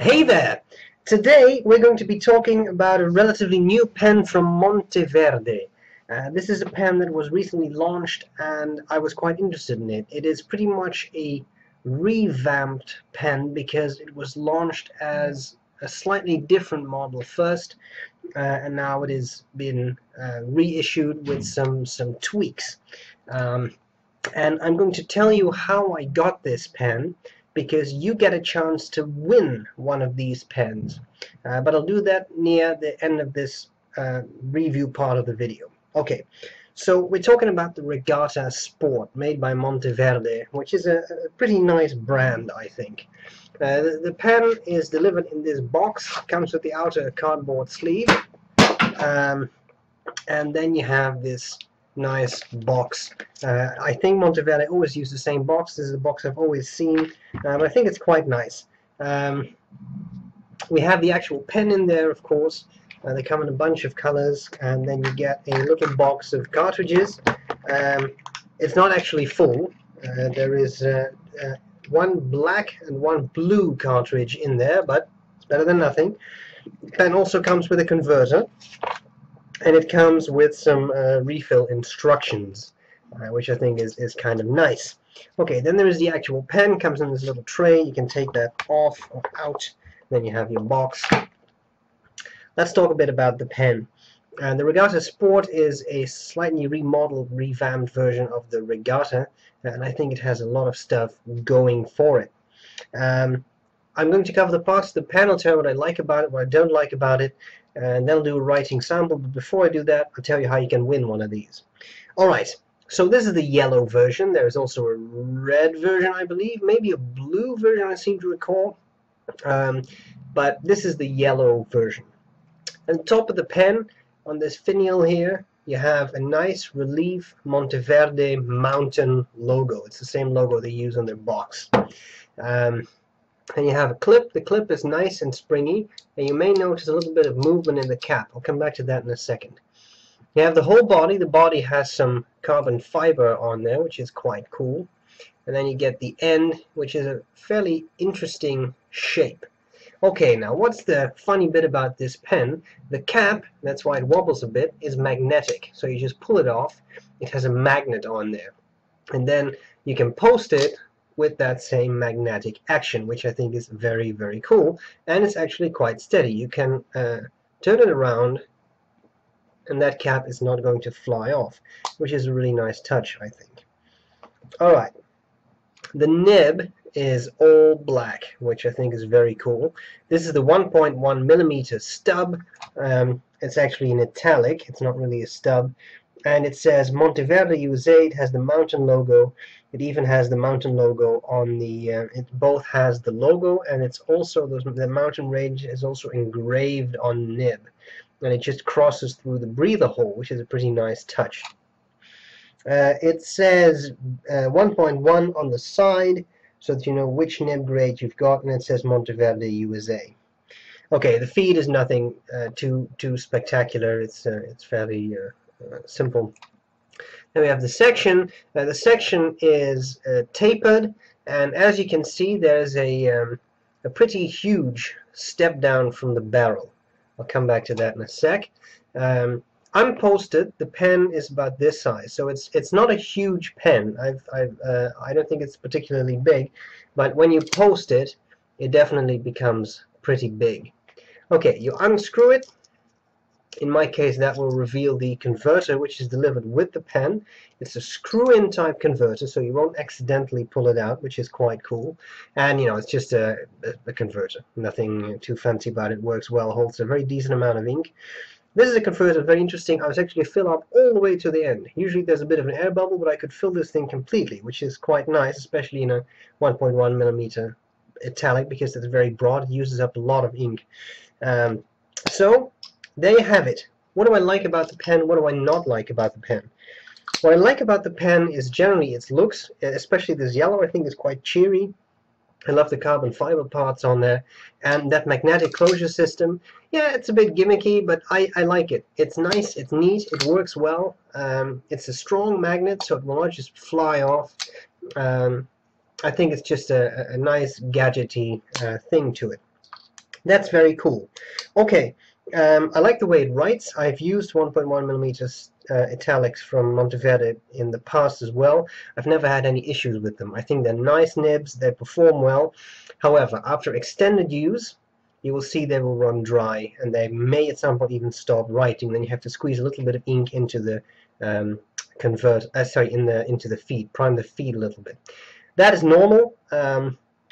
Hey there! Today we're going to be talking about a relatively new pen from Monteverde. This is a pen that was recently launched and I was quite interested in it. It is pretty much a revamped pen because it was launched as a slightly different model first, and now it has been reissued with some tweaks. And I'm going to tell you how I got this pen, because you get a chance to win one of these pens. But I'll do that near the end of this review part of the video. Okay, so we're talking about the Regatta Sport made by Monteverde, which is a pretty nice brand, I think. The pen is delivered in this box, comes with the outer cardboard sleeve, and then you have this nice box. I think Monteverde always use the same box. This is the box I've always seen, but I think it's quite nice. We have the actual pen in there, of course. They come in a bunch of colors, and then you get a little box of cartridges. It's not actually full. There is one black and one blue cartridge in there, but it's better than nothing. The pen also comes with a converter, and it comes with some refill instructions, which I think is kind of nice. Okay, then there is the actual pen. Comes in this little tray. You can take that off or out. Then you have your box. Let's talk a bit about the pen. The Regatta Sport is a slightly remodeled, revamped version of the Regatta, and I think it has a lot of stuff going for it. I'm going to cover the parts of the pen. I'll tell you what I like about it, what I don't like about it, and then I'll do a writing sample. But before I do that, I'll tell you how you can win one of these. Alright, so this is the yellow version. There is also a red version, I believe, maybe a blue version, I seem to recall. But this is the yellow version. On top of the pen, on this finial here, you have a nice relief Monteverde mountain logo. It's the same logo they use on their box. And you have a clip. The clip is nice and springy, and you may notice a little bit of movement in the cap. I'll come back to that in a second. You have the whole body. The body has some carbon fiber on there, which is quite cool. And then you get the end, which is a fairly interesting shape. Okay, now what's the funny bit about this pen? The cap, that's why it wobbles a bit, is magnetic. So you just pull it off. It has a magnet on there. And then you can post it with that same magnetic action, which I think is very, very cool. And it's actually quite steady. You can turn it around, and that cap is not going to fly off, which is a really nice touch, I think. Alright, the nib is all black, which I think is very cool. This is the 1.1 millimeter stub. It's actually in italic. It's not really a stub. And it says Monteverde USA. It has the mountain logo. It even has the mountain logo on the, it both has the logo, and it's also, the mountain range is also engraved on nib. And it just crosses through the breather hole, which is a pretty nice touch. It says 1.1 on the side, so that you know which nib grade you've got, and it says Monteverde USA. Okay, the feed is nothing too spectacular. It's fairly simple. Then we have the section. The section is tapered, and as you can see, there's a pretty huge step down from the barrel. I'll come back to that in a sec. Unposted, the pen is about this size, so it's not a huge pen. I don't think it's particularly big, but when you post it, it definitely becomes pretty big. Okay, you unscrew it. In my case, that will reveal the converter, which is delivered with the pen. It's a screw-in type converter, so you won't accidentally pull it out, which is quite cool. And you know, it's just a converter. Nothing too fancy about it. Works well, holds a very decent amount of ink. This is a converter, very interesting. I was actually fill up all the way to the end. Usually there's a bit of an air bubble, but I could fill this thing completely, which is quite nice, especially in a 1.1 millimeter italic, because it's very broad. It uses up a lot of ink. So there you have it. What do I like about the pen? What do I not like about the pen? What I like about the pen is generally its looks, especially this yellow. I think is quite cheery. I love the carbon fiber parts on there, and that magnetic closure system. Yeah, it's a bit gimmicky, but I like it. It's nice, it's neat, it works well. It's a strong magnet, so it will not just fly off. I think it's just a nice gadgety thing to it. That's very cool. Okay, I like the way it writes. I've used 1.1 millimeters italics from Monteverde in the past as well. I've never had any issues with them. I think they're nice nibs, they perform well. However, after extended use, you will see they will run dry, and they may at some point even stop writing. Then you have to squeeze a little bit of ink into the into the feed, prime the feed a little bit. That is normal.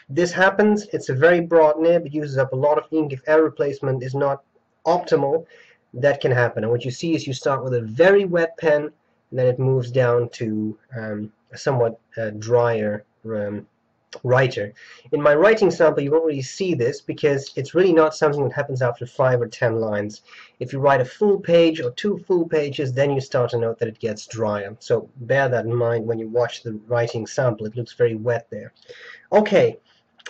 This happens. It's a very broad nib. It uses up a lot of ink. If air replacement is not optimal, that can happen. And what you see is you start with a very wet pen, and then it moves down to a somewhat drier writer. In my writing sample, you won't really see this because it's really not something that happens after 5 or 10 lines. If you write a full page or 2 full pages, then you start to note that it gets drier. So bear that in mind when you watch the writing sample. It looks very wet there. Okay,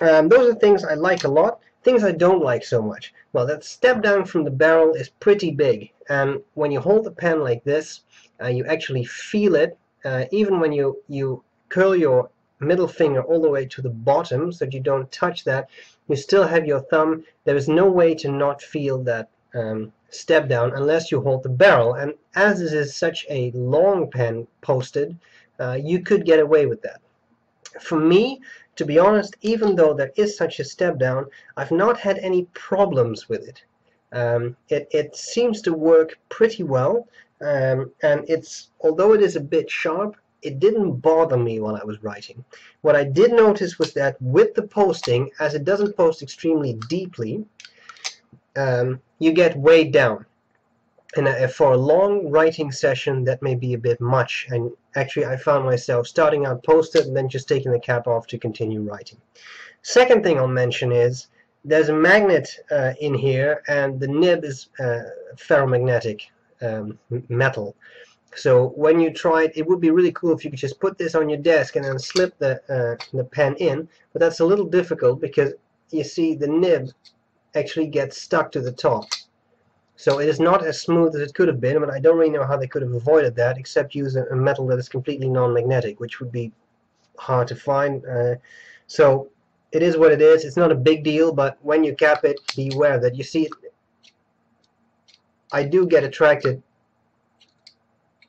those are things I like a lot. Things I don't like so much. Well, that step down from the barrel is pretty big, and when you hold the pen like this, you actually feel it. Even when you curl your middle finger all the way to the bottom so that you don't touch that, you still have your thumb. There is no way to not feel that step down unless you hold the barrel, and as this is such a long pen posted, you could get away with that. For me, to be honest, even though there is such a step down, I've not had any problems with it. It seems to work pretty well, and although it is a bit sharp, it didn't bother me while I was writing. What I did notice was that with the posting, as it doesn't post extremely deeply, you get weighed down. And for a long writing session, that may be a bit much. And actually, I found myself starting out posted and then just taking the cap off to continue writing. Second thing I'll mention is there's a magnet in here, and the nib is ferromagnetic metal. So when you try it, it would be really cool if you could just put this on your desk and then slip the pen in. But that's a little difficult because you see the nib actually gets stuck to the top. So it is not as smooth as it could have been, but I don't really know how they could have avoided that except use a metal that is completely non-magnetic, which would be hard to find. So it is what it is. It's not a big deal, but when you cap it, beware that you see it. I do get attracted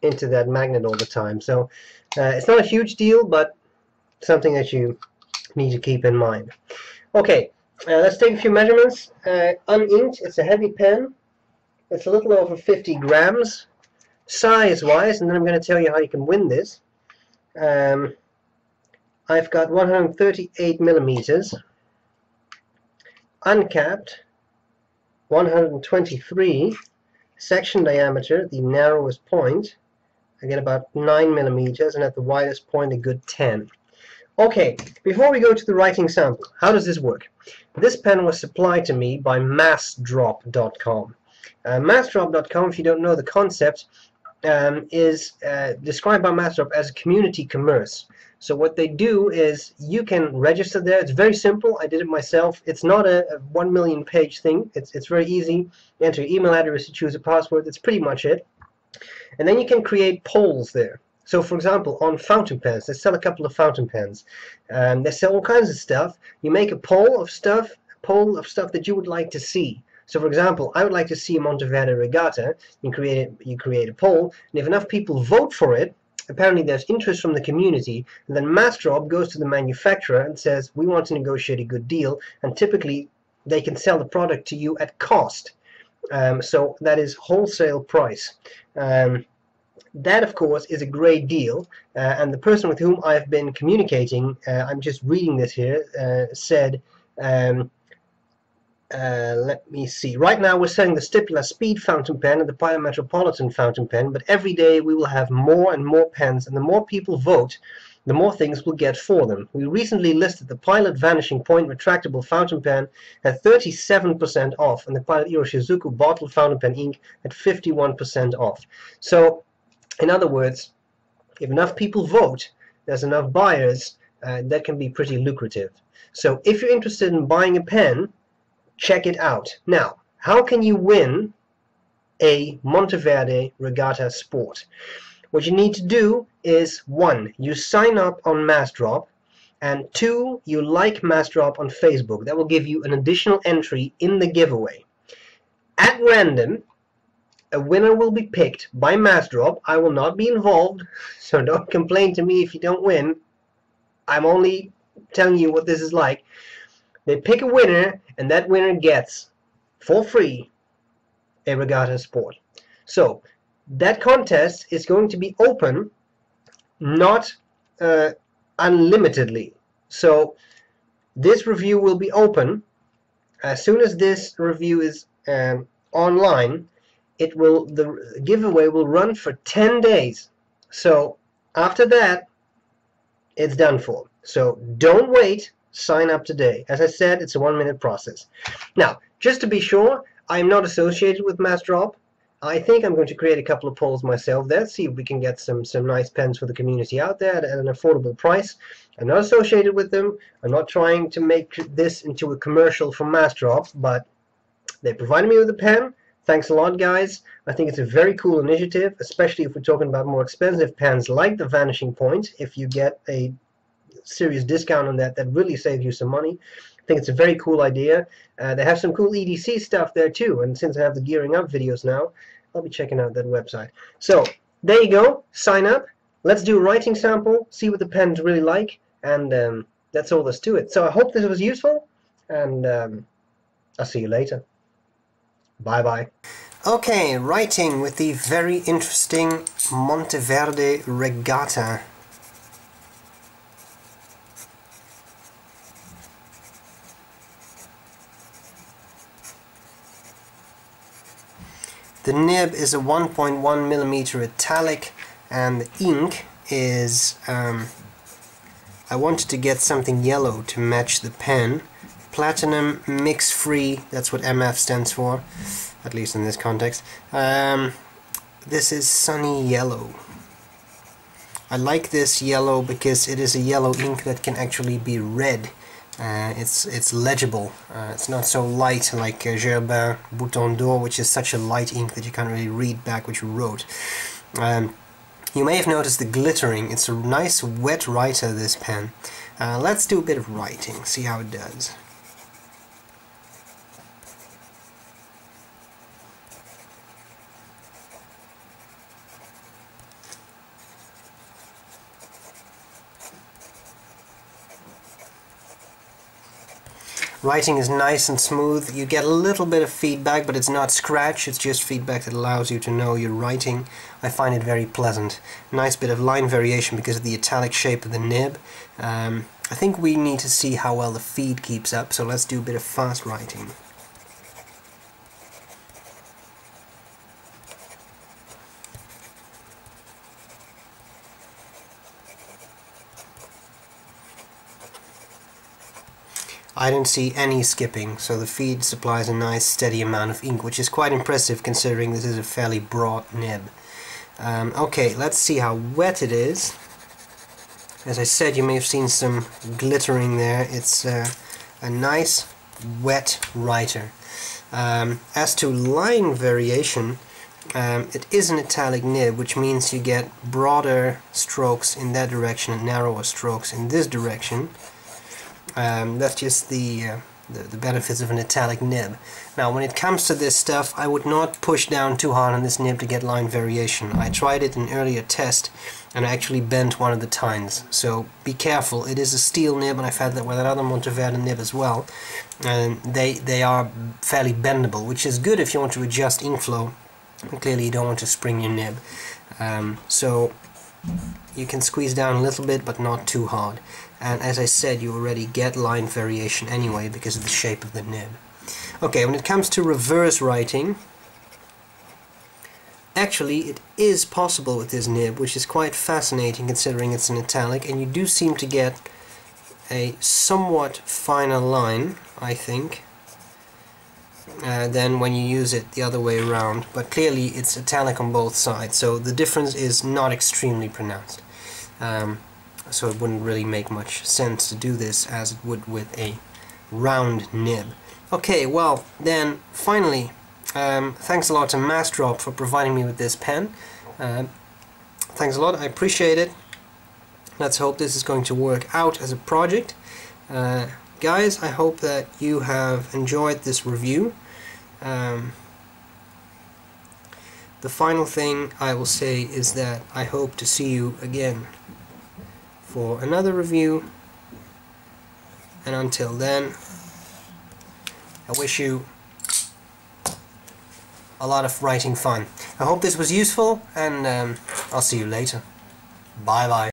into that magnet all the time. So it's not a huge deal, but something that you need to keep in mind. Okay, let's take a few measurements. Uninked, it's a heavy pen. It's a little over 50 grams size-wise, and then I'm going to tell you how you can win this. I've got 138 millimeters, uncapped, 123 section diameter, the narrowest point. I get about 9 millimeters, and at the widest point a good 10. Okay, before we go to the writing sample, how does this work? This pen was supplied to me by massdrop.com. Massdrop.com, if you don't know the concept, is described by Massdrop as a community commerce. So what they do is you can register there. It's very simple. I did it myself. It's not a 1 million page thing. It's very easy. You enter your email address, you choose a password. That's pretty much it. And then you can create polls there. So for example, on fountain pens, they sell a couple of fountain pens. They sell all kinds of stuff. You make a poll of stuff that you would like to see. So for example, I would like to see a Monteverde Regatta. You create a poll, and if enough people vote for it, apparently there's interest from the community, and then Massdrop goes to the manufacturer and says, we want to negotiate a good deal, and typically they can sell the product to you at cost. So that is wholesale price. That, of course, is a great deal, and the person with whom I've been communicating, I'm just reading this here, said, let me see. Right now we're selling the Stipula Speed fountain pen and the Pilot Metropolitan fountain pen, but every day we will have more and more pens, and the more people vote, the more things we'll get for them. We recently listed the Pilot Vanishing Point retractable fountain pen at 37% off, and the Pilot Iroshizuku bottle fountain pen ink at 51% off. So, in other words, if enough people vote, there's enough buyers, that can be pretty lucrative. So if you're interested in buying a pen, check it out. Now, how can you win a Monteverde Regatta Sport? What you need to do is, 1, you sign up on Massdrop, and 2, you like Massdrop on Facebook. That will give you an additional entry in the giveaway. At random, a winner will be picked by Massdrop. I will not be involved, so don't complain to me if you don't win. I'm only telling you what this is like. They pick a winner, and that winner gets, for free, a Regatta Sport. So, that contest is going to be open, not unlimitedly. So, this review will be open. As soon as this review is online, the giveaway will run for 10 days. So, after that, it's done for. So, don't wait. Sign up today. As I said, it's a 1-minute process. Now, just to be sure, I'm not associated with Massdrop. I think I'm going to create a couple of polls myself there, see if we can get some nice pens for the community out there at an affordable price. I'm not associated with them. I'm not trying to make this into a commercial for Massdrop, but they provided me with a pen. Thanks a lot, guys. I think it's a very cool initiative, especially if we're talking about more expensive pens like the Vanishing Point. If you get a serious discount on that really saves you some money. I think it's a very cool idea. They have some cool EDC stuff there too, and since I have the gearing up videos now, I'll be checking out that website. So there you go, sign up, let's do a writing sample, see what the pen's really like, and that's all there's to it. So I hope this was useful, and I'll see you later. Bye bye. Okay, writing with the very interesting Monteverde Regatta. The nib is a 1.1 millimeter italic, and the ink is, I wanted to get something yellow to match the pen. Platinum mix free, that's what MF stands for, at least in this context. This is sunny yellow. I like this yellow because it is a yellow ink that can actually be read. It's legible. It's not so light like Gerber Bouton d'Or, which is such a light ink that you can't really read back what you wrote. You may have noticed the glittering. It's a nice wet writer, this pen. Let's do a bit of writing, see how it does. Writing is nice and smooth. You get a little bit of feedback, but it's not scratch, it's just feedback that allows you to know you're writing. I find it very pleasant. Nice bit of line variation because of the italic shape of the nib. I think we need to see how well the feed keeps up, so let's do a bit of fast writing. I don't see any skipping, so the feed supplies a nice steady amount of ink, which is quite impressive considering this is a fairly broad nib. Okay, let's see how wet it is. As I said, you may have seen some glittering there. It's a nice wet writer. As to line variation, it is an italic nib, which means you get broader strokes in that direction and narrower strokes in this direction. That's just the benefits of an italic nib. Now, when it comes to this stuff, I would not push down too hard on this nib to get line variation. I tried it in an earlier test, and I actually bent one of the tines. So be careful. It is a steel nib, and I've had that with another Monteverde nib as well. And they are fairly bendable, which is good if you want to adjust ink flow. And clearly, you don't want to spring your nib. So you can squeeze down a little bit, but not too hard. And as I said, you already get line variation anyway because of the shape of the nib. Okay, when it comes to reverse writing, actually it is possible with this nib, which is quite fascinating considering it's an italic, and you do seem to get a somewhat finer line, I think, than when you use it the other way around, but clearly it's italic on both sides, so the difference is not extremely pronounced. So it wouldn't really make much sense to do this as it would with a round nib. Okay, well then finally, thanks a lot to Massdrop for providing me with this pen. Thanks a lot, I appreciate it. Let's hope this is going to work out as a project. Guys, I hope that you have enjoyed this review. The final thing I will say is that I hope to see you again for another review, and until then, I wish you a lot of writing fun. I hope this was useful, and I'll see you later. Bye bye.